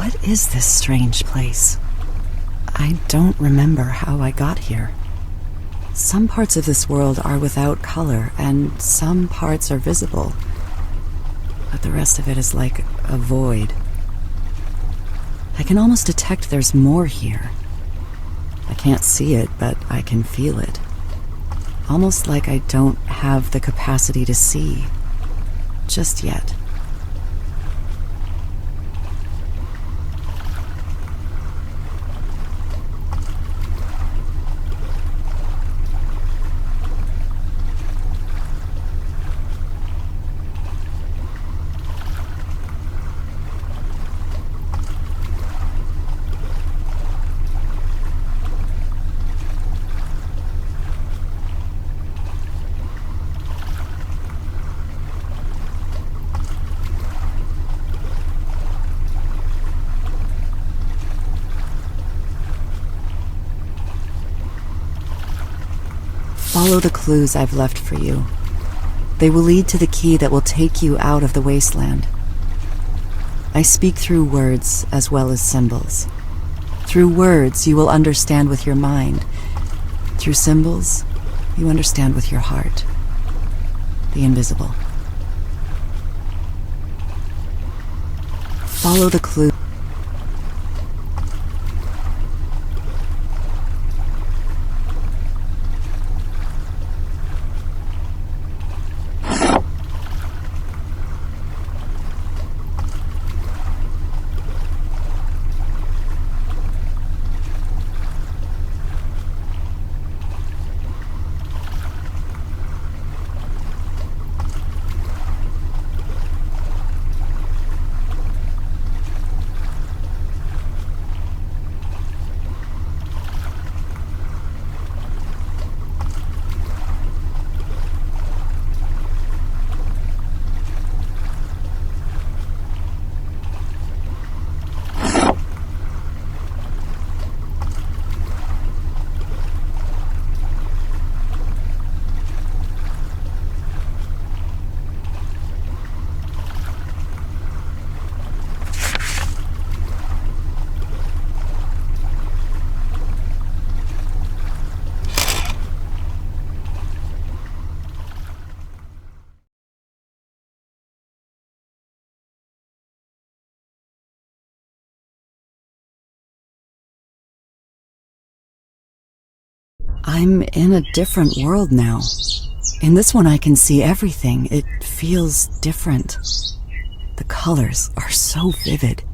What is this strange place? I don't remember how I got here. Some parts of this world are without color, and some parts are visible. But the rest of it is like a void. I can almost detect there's more here. I can't see it, but I can feel it. Almost like I don't have the capacity to see. Just yet. Follow the clues I've left for you. They will lead to the key that will take you out of the wasteland. I speak through words as well as symbols. Through words, you will understand with your mind. Through symbols, you understand with your heart. The invisible. Follow the clue. I'm in a different world now. In this one I can see everything. It feels different. The colors are so vivid.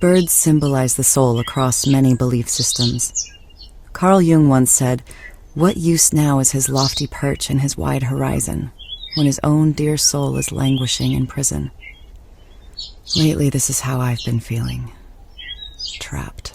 Birds symbolize the soul across many belief systems. Carl Jung once said, "What use now is his lofty perch and his wide horizon, when his own dear soul is languishing in prison?" Lately, this is how I've been feeling. Trapped.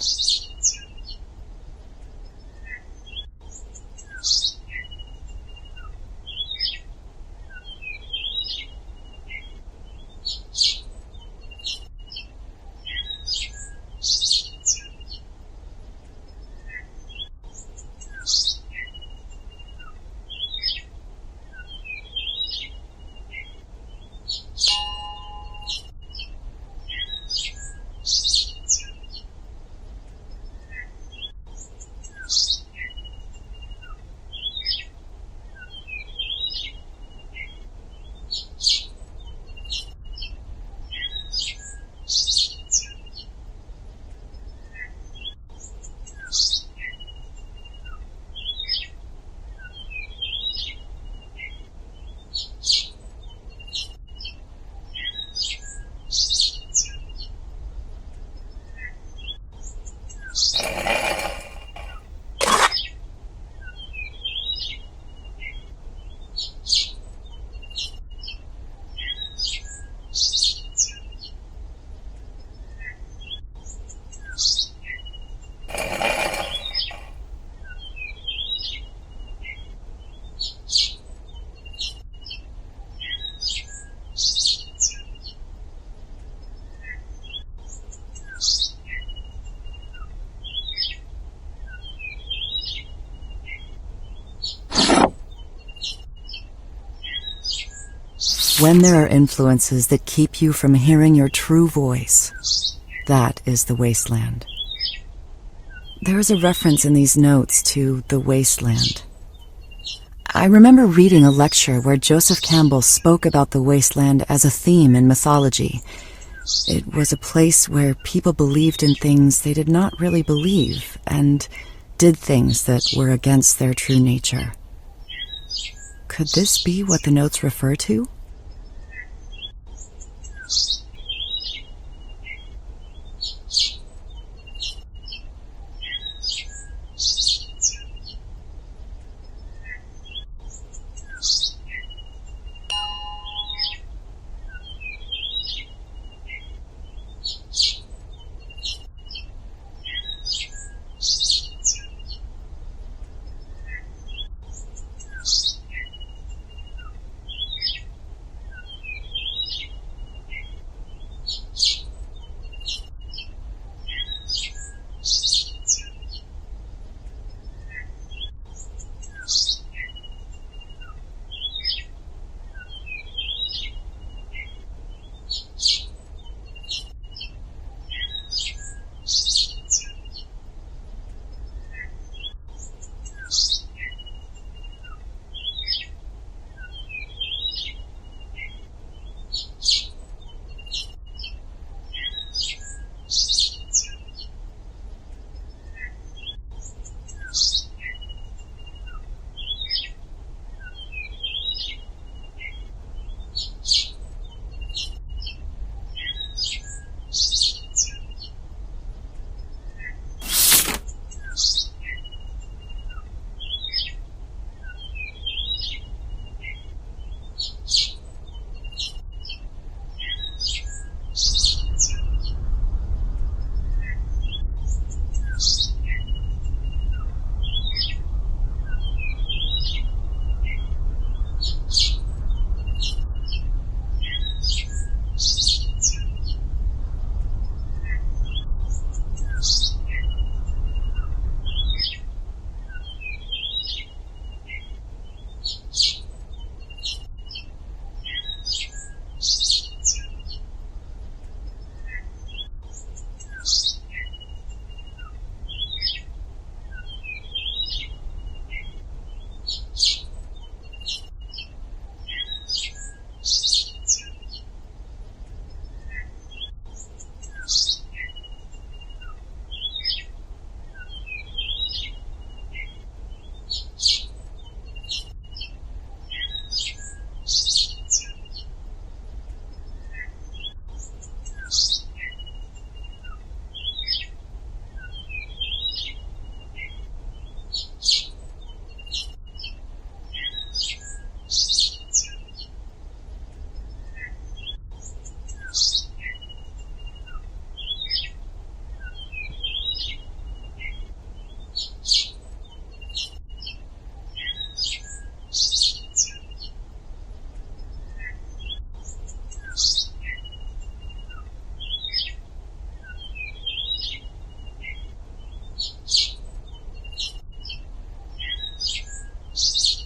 When there are influences that keep you from hearing your true voice, that is the wasteland. There is a reference in these notes to the wasteland. I remember reading a lecture where Joseph Campbell spoke about the wasteland as a theme in mythology. It was a place where people believed in things they did not really believe and did things that were against their true nature. Could this be what the notes refer to?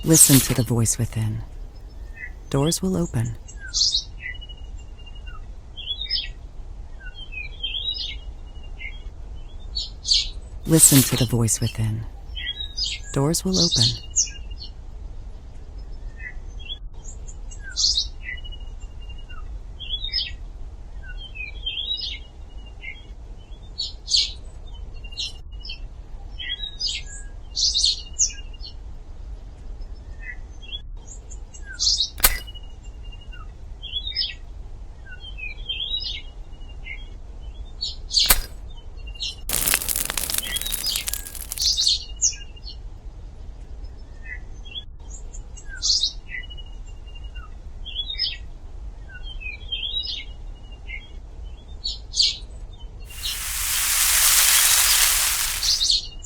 Listen to the voice within. Doors will open. Listen to the voice within. Doors will open.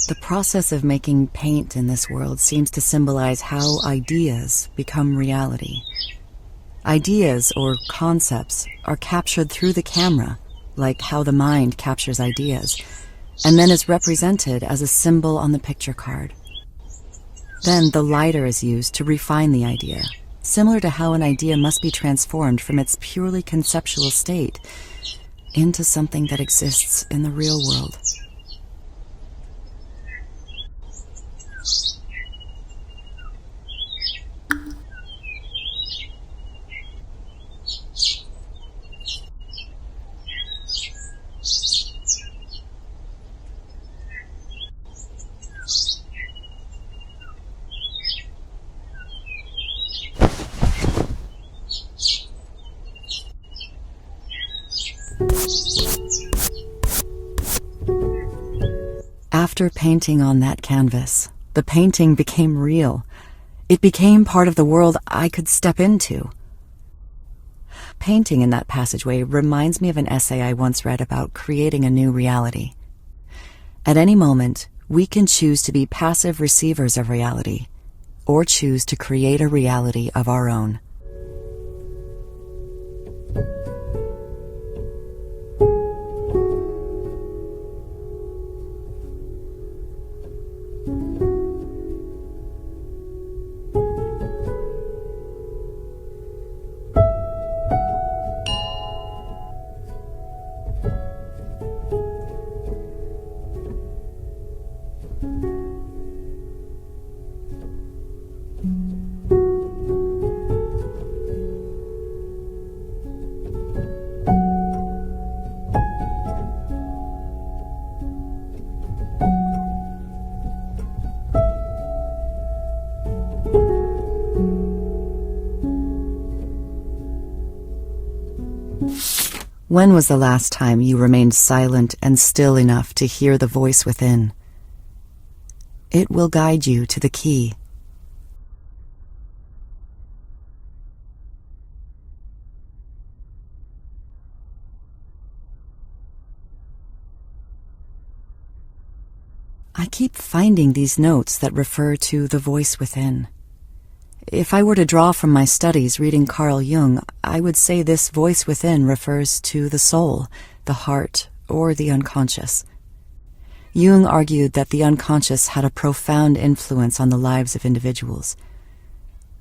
The process of making paint in this world seems to symbolize how ideas become reality. Ideas, or concepts, are captured through the camera, like how the mind captures ideas, and then is represented as a symbol on the picture card. Then the lighter is used to refine the idea, similar to how an idea must be transformed from its purely conceptual state into something that exists in the real world. After painting on that canvas, the painting became real. It became part of the world I could step into. Painting in that passageway reminds me of an essay I once read about creating a new reality. At any moment, we can choose to be passive receivers of reality, or choose to create a reality of our own. When was the last time you remained silent and still enough to hear the voice within? It will guide you to the key. I keep finding these notes that refer to the voice within. If I were to draw from my studies reading Carl Jung, I would say this voice within refers to the soul, the heart, or the unconscious. Jung argued that the unconscious had a profound influence on the lives of individuals.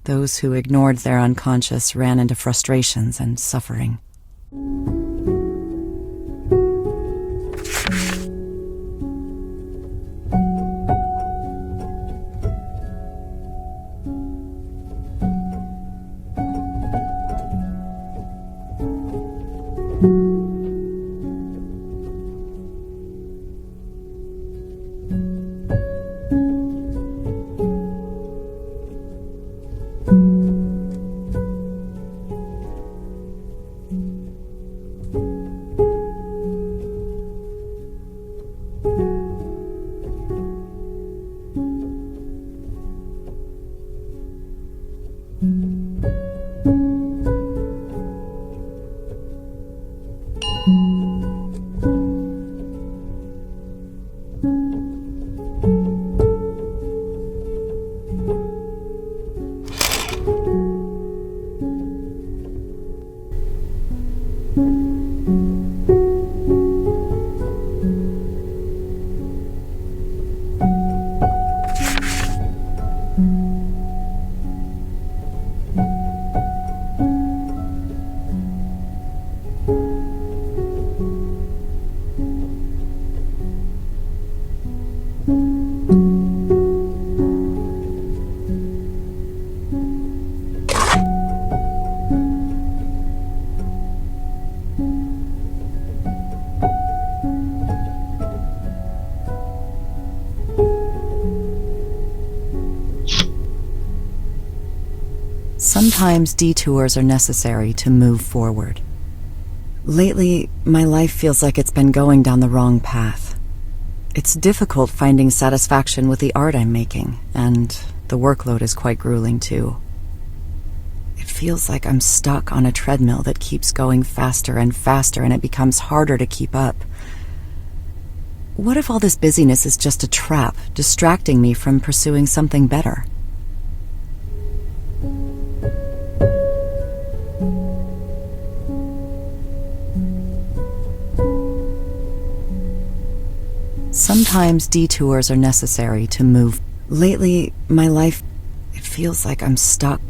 Those who ignored their unconscious ran into frustrations and suffering. Sometimes detours are necessary to move forward. Lately, my life feels like it's been going down the wrong path. It's difficult finding satisfaction with the art I'm making, and the workload is quite grueling too. It feels like I'm stuck on a treadmill that keeps going faster and faster, and it becomes harder to keep up. What if all this busyness is just a trap, distracting me from pursuing something better? Sometimes detours are necessary to move. Lately, my life, it feels like I'm stuck.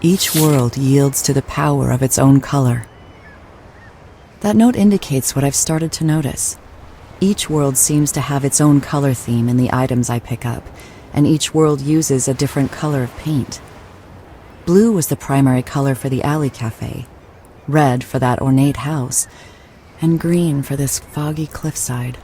Each world yields to the power of its own color. That note indicates what I've started to notice. Each world seems to have its own color theme in the items I pick up, and each world uses a different color of paint. Blue was the primary color for the alley cafe, red for that ornate house, and green for this foggy cliffside.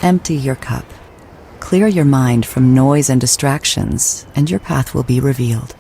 Empty your cup. Clear your mind from noise and distractions, and your path will be revealed.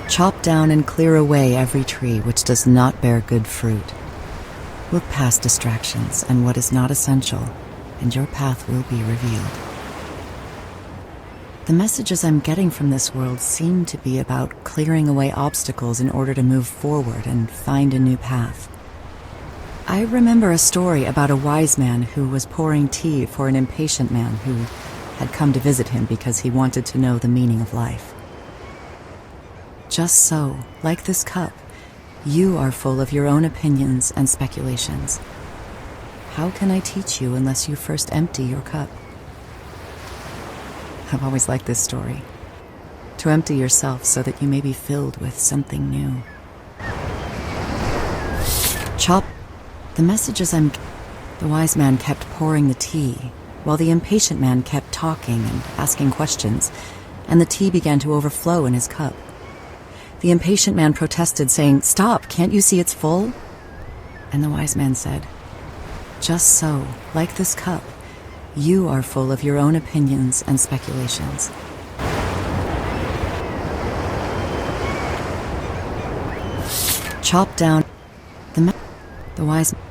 Chop down and clear away every tree which does not bear good fruit. Look past distractions and what is not essential, and your path will be revealed. The messages I'm getting from this world seem to be about clearing away obstacles in order to move forward and find a new path. I remember a story about a wise man who was pouring tea for an impatient man who had come to visit him because he wanted to know the meaning of life. Just so, like this cup, you are full of your own opinions and speculations. How can I teach you unless you first empty your cup? I've always liked this story. To empty yourself so that you may be filled with something new. Chop. The messages I'm... The wise man kept pouring the tea, while the impatient man kept talking and asking questions, and the tea began to overflow in his cup. The impatient man protested, saying, "Stop, can't you see it's full?" And the wise man said, "Just so, like this cup, you are full of your own opinions and speculations." Chop down the wise man.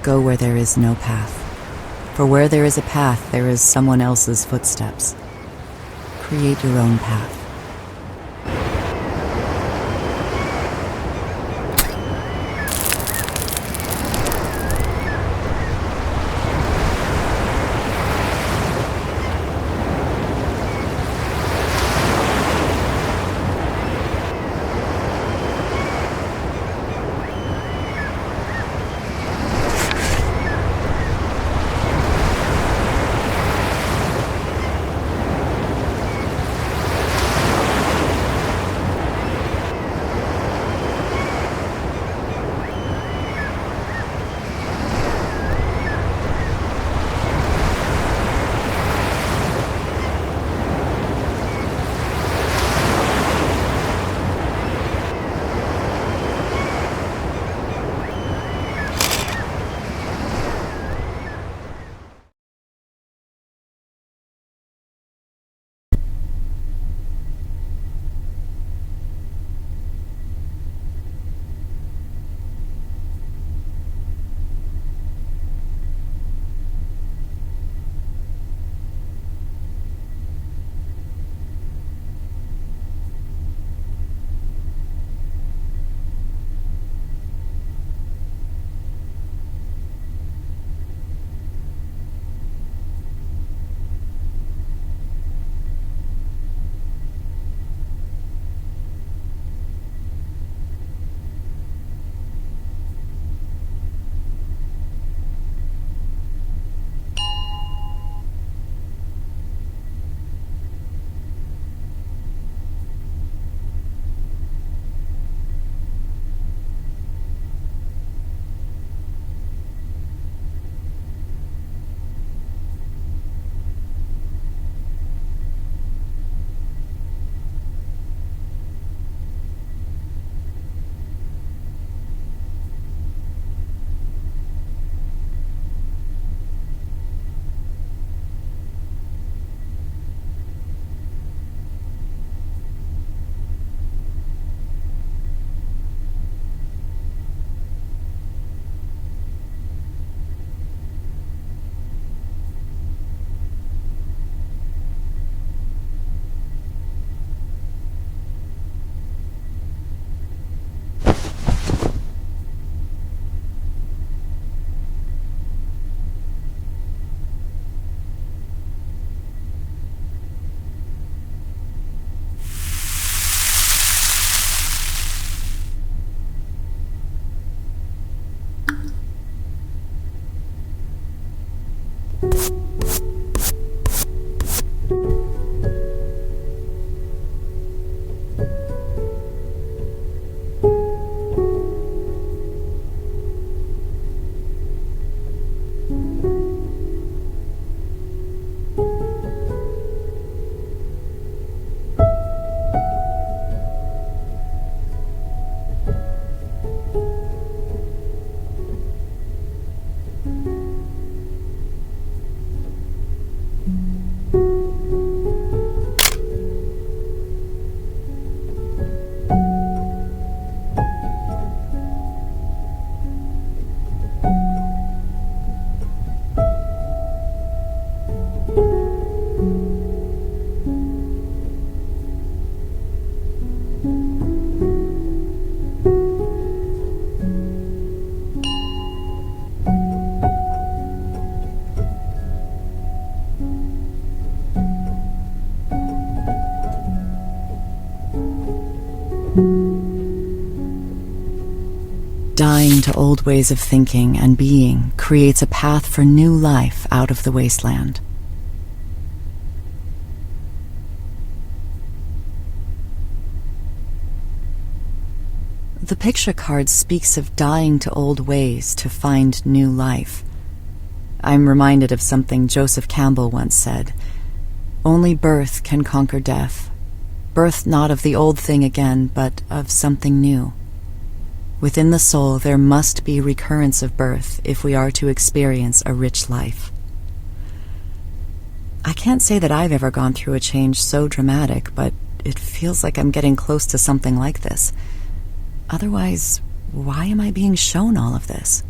Go where there is no path. For where there is a path, there is someone else's footsteps. Create your own path. dying to old ways of thinking and being creates a path for new life out of the wasteland. The picture card speaks of dying to old ways to find new life. I'm reminded of something Joseph Campbell once said: "Only birth can conquer death. Birth not of the old thing again, but of something new." Within the soul there must be recurrence of birth if we are to experience a rich life. I can't say that I've ever gone through a change so dramatic, but it feels like I'm getting close to something like this. Otherwise, why am I being shown all of this?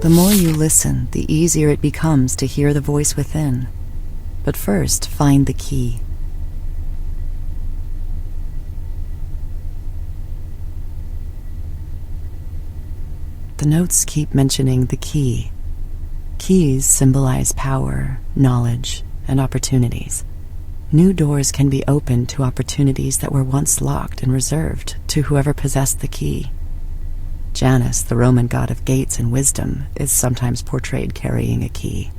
The more you listen, the easier it becomes to hear the voice within. But first, find the key. The notes keep mentioning the key. Keys symbolize power, knowledge, and opportunities. New doors can be opened to opportunities that were once locked and reserved to whoever possessed the key. Janus, the Roman god of gates and wisdom, is sometimes portrayed carrying a key.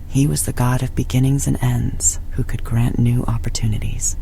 He was the god of beginnings and ends who could grant new opportunities.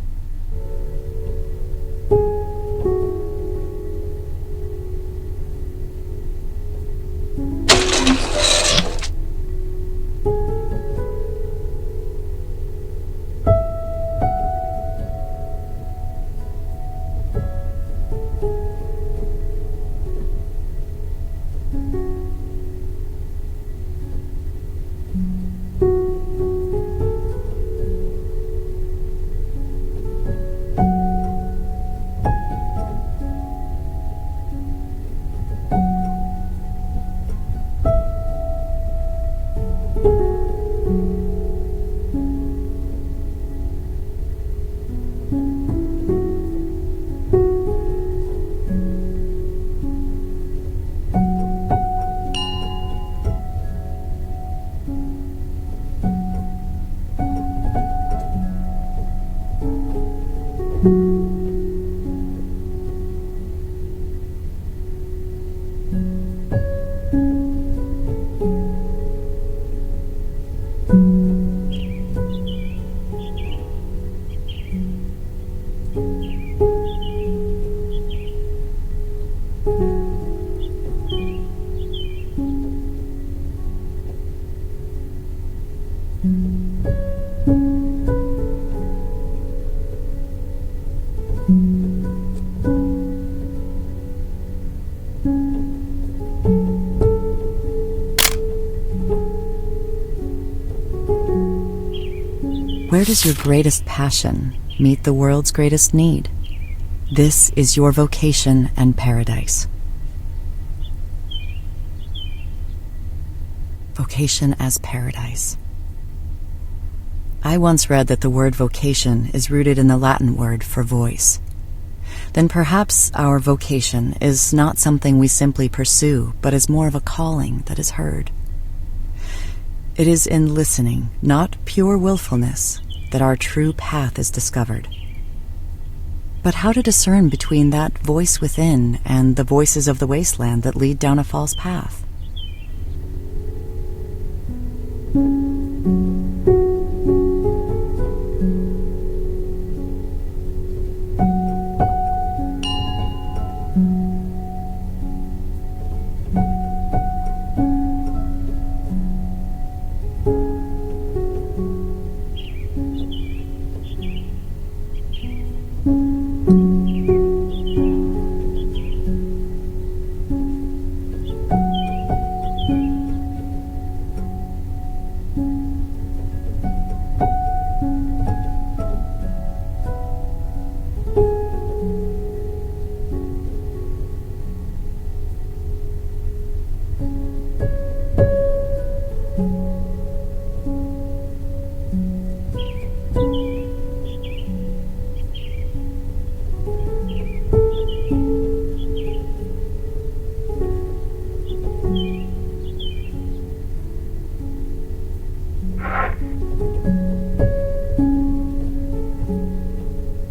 Where does your greatest passion meet the world's greatest need? This is your vocation and paradise. Vocation as paradise. I once read that the word vocation is rooted in the Latin word for voice. Then perhaps our vocation is not something we simply pursue, but is more of a calling that is heard. It is in listening, not pure willfulness, that our true path is discovered. But how to discern between that voice within and the voices of the wasteland that lead down a false path?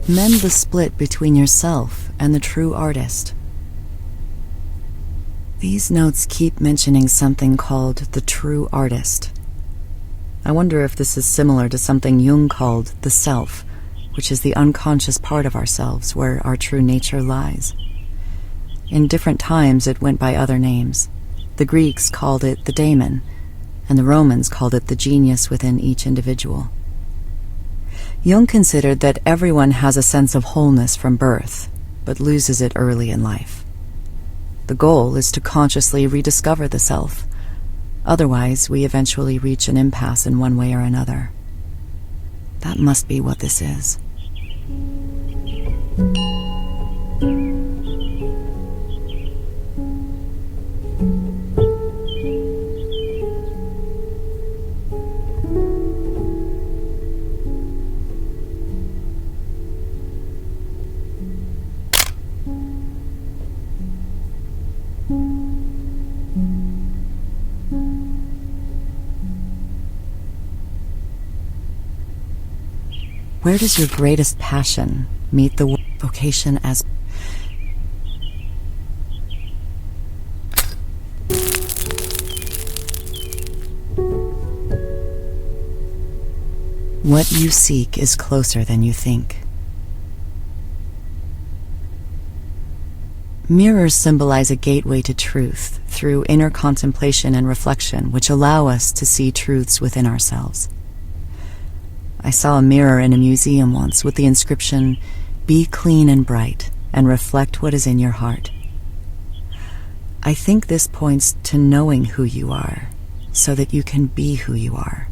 Mend the split between yourself and the true artist. These notes keep mentioning something called the true artist. I wonder if this is similar to something Jung called the self, which is the unconscious part of ourselves where our true nature lies. In different times it went by other names. The Greeks called it the daemon, and the Romans called it the genius within each individual. Jung considered that everyone has a sense of wholeness from birth, but loses it early in life. The goal is to consciously rediscover the self. Otherwise, we eventually reach an impasse in one way or another. That must be what this is. Where does your greatest passion meet the vocation as what you seek is closer than you think. Mirrors symbolize a gateway to truth through inner contemplation and reflection, which allow us to see truths within ourselves. I saw a mirror in a museum once with the inscription, "Be clean and bright, and reflect what is in your heart." I think this points to knowing who you are, so that you can be who you are.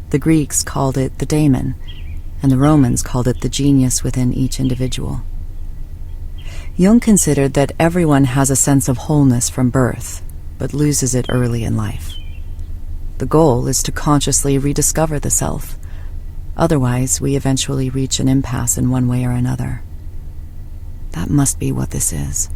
The Greeks called it the daemon, and the Romans called it the genius within each individual. Jung considered that everyone has a sense of wholeness from birth, but loses it early in life. The goal is to consciously rediscover the self. Otherwise, we eventually reach an impasse in one way or another. That must be what this is.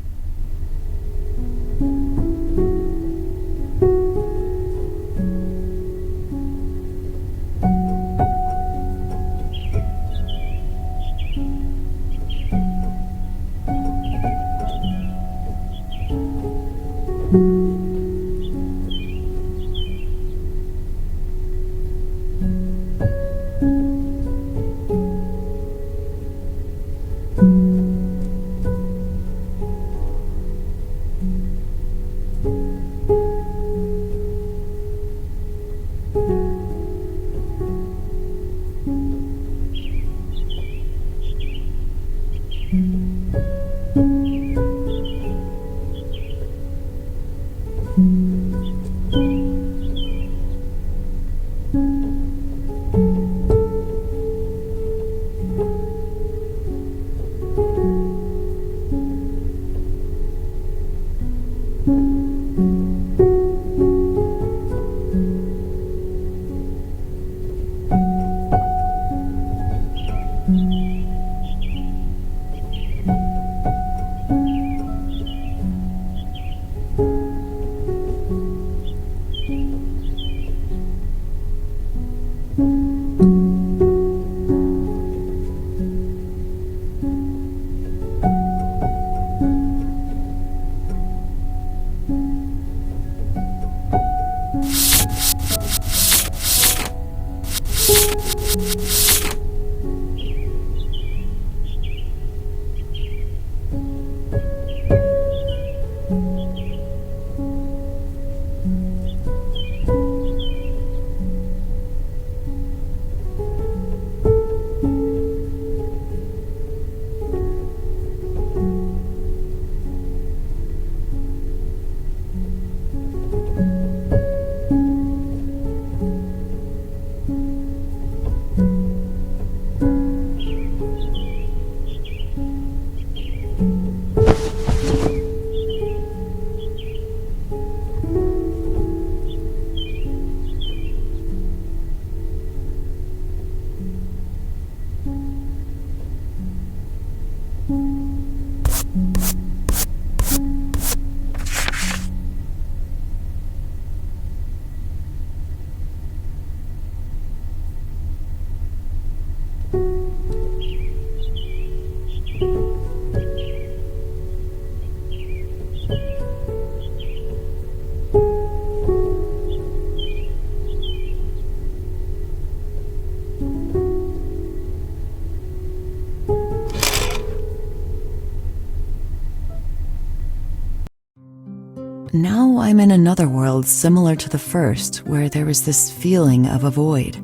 Now I'm in another world similar to the first, where there is this feeling of a void.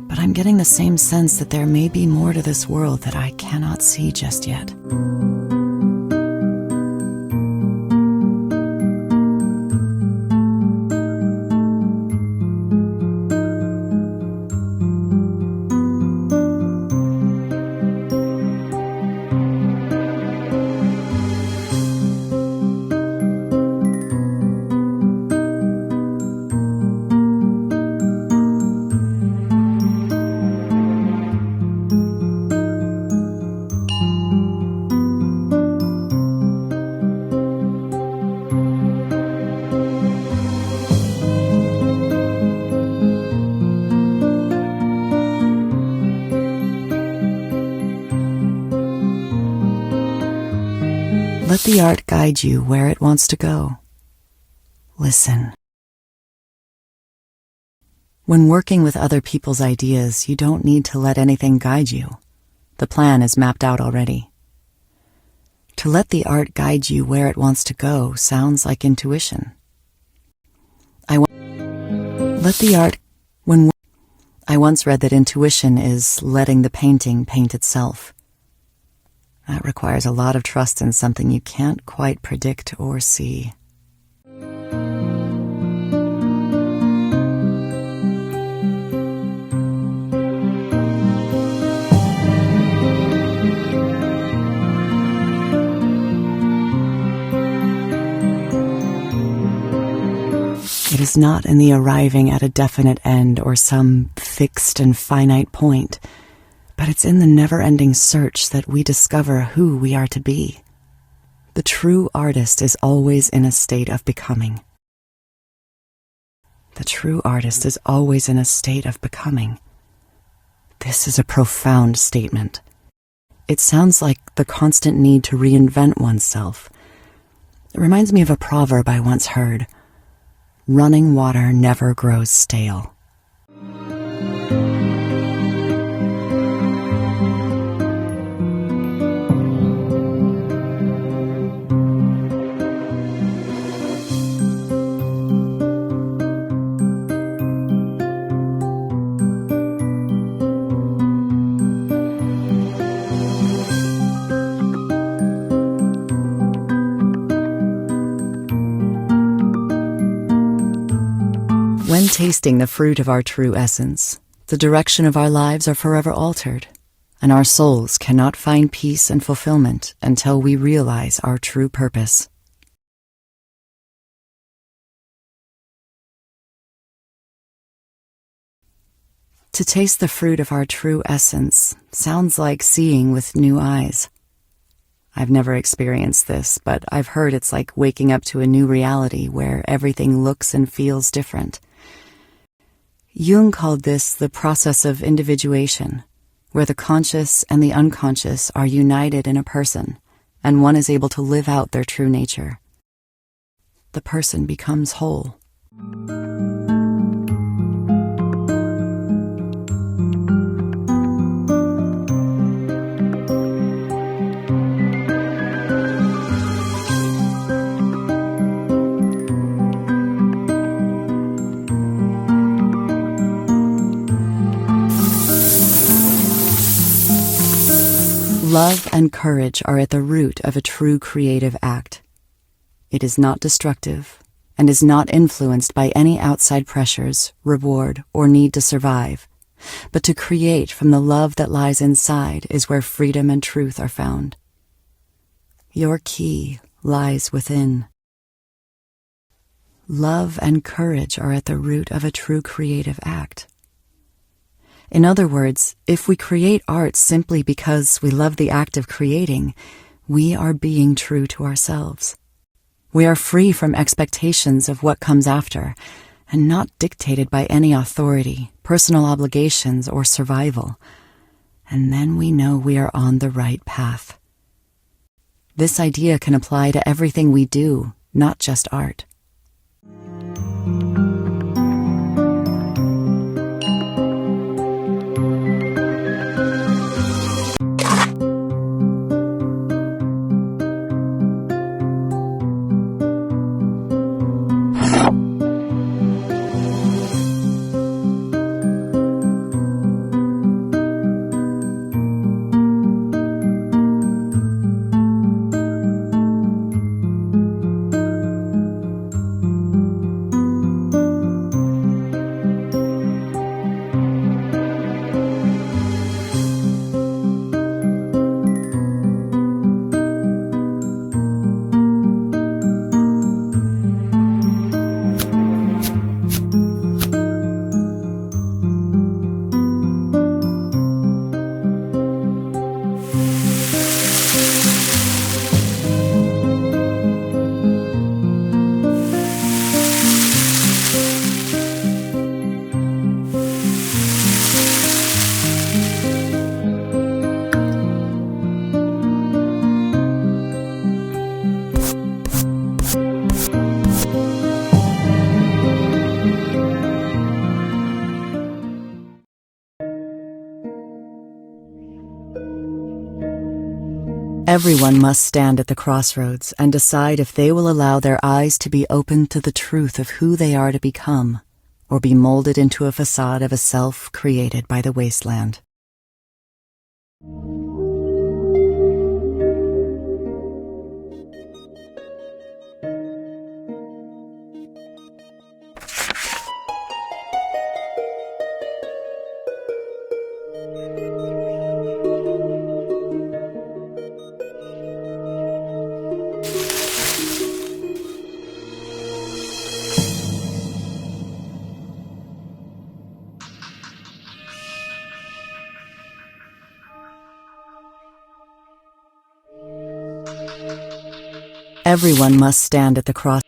But I'm getting the same sense that there may be more to this world that I cannot see just yet. Let the art guide you where it wants to go. Listen. When working with other people's ideas, you don't need to let anything guide you. The plan is mapped out already. To let the art guide you where it wants to go sounds like intuition. I once read that intuition is letting the painting paint itself. That requires a lot of trust in something you can't quite predict or see. It is not in the arriving at a definite end or some fixed and finite point, but it's in the never-ending search that we discover who we are to be. The true artist is always in a state of becoming. The true artist is always in a state of becoming. This is a profound statement. It sounds like the constant need to reinvent oneself. It reminds me of a proverb I once heard: running water never grows stale. When tasting the fruit of our true essence, the direction of our lives are forever altered, and our souls cannot find peace and fulfillment until we realize our true purpose. To taste the fruit of our true essence sounds like seeing with new eyes. I've never experienced this, but I've heard it's like waking up to a new reality where everything looks and feels different. Jung called this the process of individuation, where the conscious and the unconscious are united in a person, and one is able to live out their true nature. The person becomes whole. Love and courage are at the root of a true creative act. It is not destructive and is not influenced by any outside pressures, reward, or need to survive. But to create from the love that lies inside is where freedom and truth are found. Your key lies within. Love and courage are at the root of a true creative act. In other words, if we create art simply because we love the act of creating, we are being true to ourselves. We are free from expectations of what comes after, and not dictated by any authority, personal obligations, or survival. And then we know we are on the right path. This idea can apply to everything we do, not just art. Everyone must stand at the crossroads and decide if they will allow their eyes to be open to the truth of who they are to become, or be molded into a facade of a self created by the wasteland. Everyone must stand at the cross.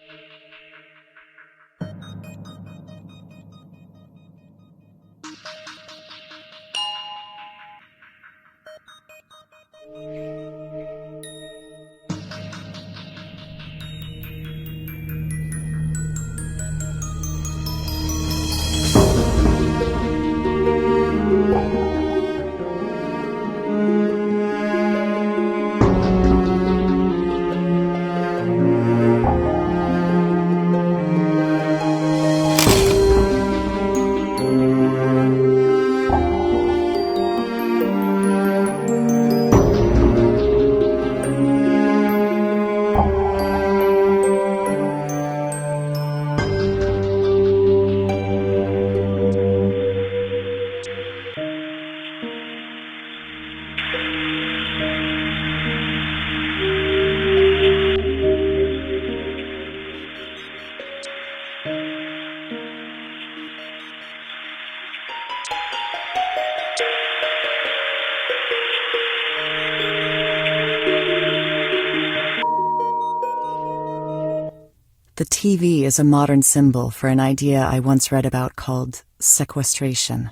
The TV is a modern symbol for an idea I once read about called sequestration.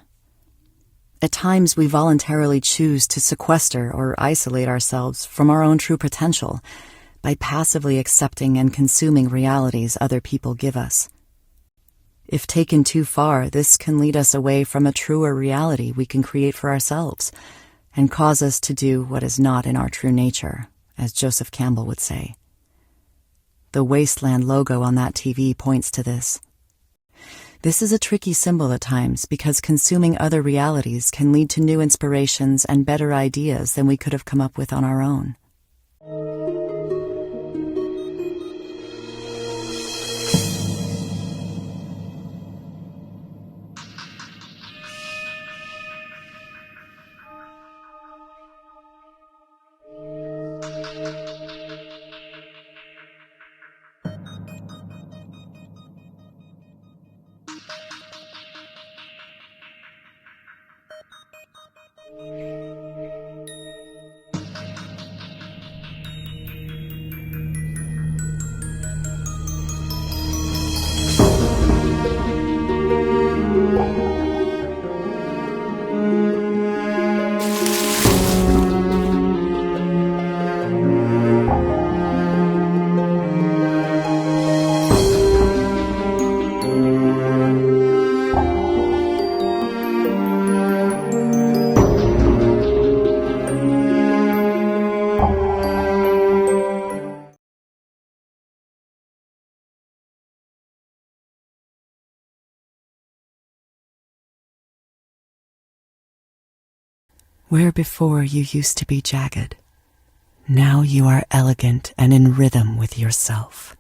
At times, we voluntarily choose to sequester or isolate ourselves from our own true potential by passively accepting and consuming realities other people give us. If taken too far, this can lead us away from a truer reality we can create for ourselves and cause us to do what is not in our true nature, as Joseph Campbell would say. The Wasteland logo on that TV points to this. This is a tricky symbol at times because consuming other realities can lead to new inspirations and better ideas than we could have come up with on our own. Where before you used to be jagged, now you are elegant and in rhythm with yourself.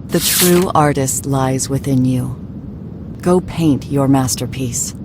The true artist lies within you. Go paint your masterpiece.